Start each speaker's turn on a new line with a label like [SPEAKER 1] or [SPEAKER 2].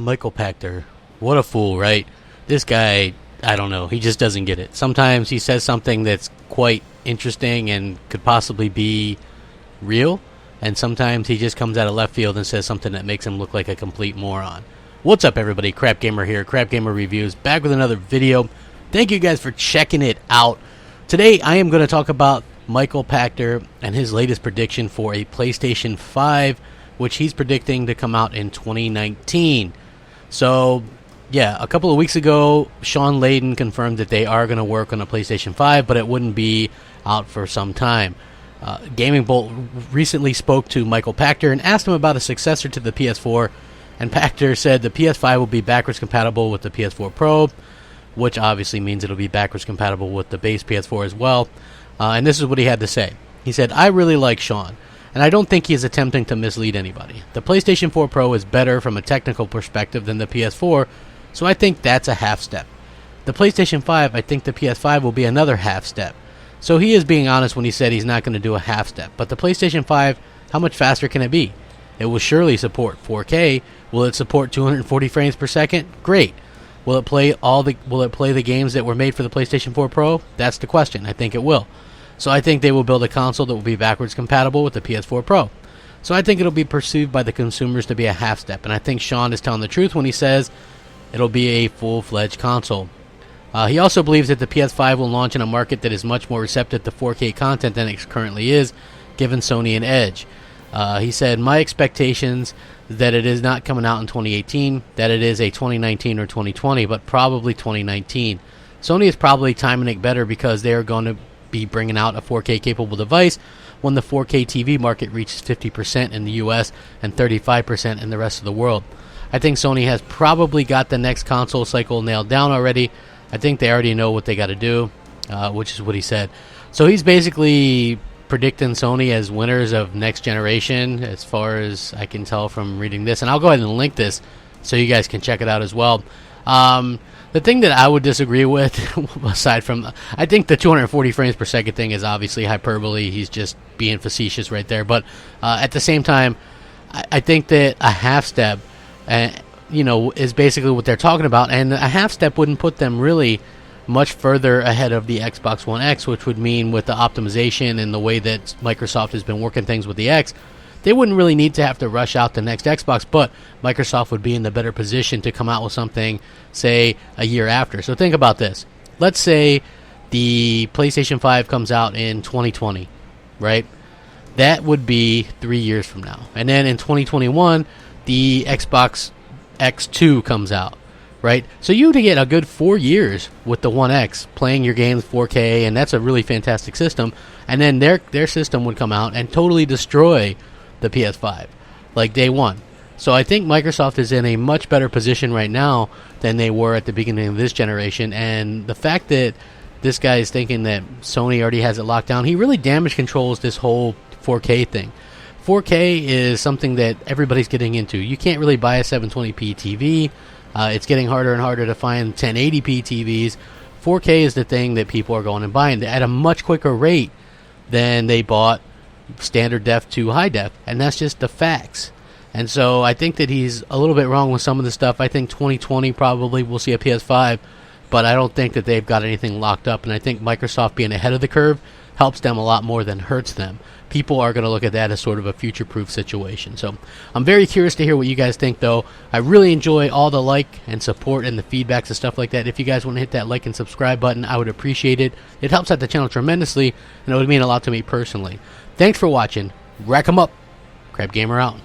[SPEAKER 1] Michael Pachter, what a fool, right? This guy, I don't know, he just doesn't get it. Sometimes he says something that's quite interesting and could possibly be real, and sometimes he just comes out of left field and says something that makes him look like a complete moron. What's up, everybody? Crapgamer here, Crapgamer Reviews, back with another video. Thank you guys for checking it out. Today I am going to talk about Michael Pachter and his latest prediction for a PlayStation 5, which he's predicting to come out in 2019. So, yeah, a couple of weeks ago, Sean Layden confirmed that they are going to work on a PlayStation 5, but it wouldn't be out for some time. Gaming Bolt recently spoke to Michael Pachter and asked him about a successor to the PS4, and Pachter said the PS5 will be backwards compatible with the PS4 Pro, which obviously means it'll be backwards compatible with the base PS4 as well. And this is what he had to say. He said, "I really like Sean, and I don't think he is attempting to mislead anybody. The PlayStation 4 Pro is better from a technical perspective than the PS4, so I think that's a half step. The PlayStation 5, I think the PS5 will be another half step." So he is being honest when he said he's not going to do a half step. But the PlayStation 5, how much faster can it be? It will surely support 4K. Will it support 240 frames per second? Great. Will it play the games that were made for the PlayStation 4 Pro? That's the question. I think it will. So I think they will build a console that will be backwards compatible with the PS4 Pro. So I think it'll be perceived by the consumers to be a half step. And I think Sean is telling the truth when he says it'll be a full-fledged console. He also believes that the PS5 will launch in a market that is much more receptive to 4K content than it currently is, giving Sony an edge. He said, "My expectations that it is not coming out in 2018, that it is a 2019 or 2020, but probably 2019. Sony is probably timing it better because they are going to be bringing out a 4K capable device when the 4K TV market reaches 50% in the US and 35% in the rest of the world. I think Sony has probably got the next console cycle nailed down already. I think they already know what they got to do," which is what he said. So he's basically predicting Sony as winners of next generation, as far as I can tell from reading this. And I'll go ahead and link this so you guys can check it out as well. The thing that I would disagree with, aside from, I think the 240 frames per second thing is obviously hyperbole. He's just being facetious right there. But at the same time, I think that a half step, is basically what they're talking about. And a half step wouldn't put them really much further ahead of the Xbox One X, which would mean with the optimization and the way that Microsoft has been working things with the X, they wouldn't really need to have to rush out the next Xbox, but Microsoft would be in the better position to come out with something, say, a year after. So think about this. Let's say the PlayStation 5 comes out in 2020, right? That would be 3 years from now. And then in 2021, the Xbox X2 comes out. Right? So you would get a good 4 years with the One X playing your games 4K, and that's a really fantastic system. And then their system would come out and totally destroy the PS5, like day one. So I think Microsoft is in a much better position right now than they were at the beginning of this generation. And the fact that this guy is thinking that Sony already has it locked down, he really damage controls this whole 4K thing. 4K is something that everybody's getting into. You can't really buy a 720p TV. It's getting harder and harder to find 1080p TVs. 4K is the thing that people are going and buying at a much quicker rate than they bought standard def to high def, and that's just the facts. And so I think that he's a little bit wrong with some of the stuff. I think 2020 probably we'll see a PS5, but I don't think that they've got anything locked up, and I think Microsoft being ahead of the curve helps them a lot more than hurts them. People are going to look at that as sort of a future-proof situation. So I'm very curious to hear what you guys think, though. I really enjoy all the like and support and the feedbacks and stuff like that. If you guys want to hit that like and subscribe button, I would appreciate it. It helps out the channel tremendously, and it would mean a lot to me personally. Thanks for watching. Rack 'em up. Crapgamer out.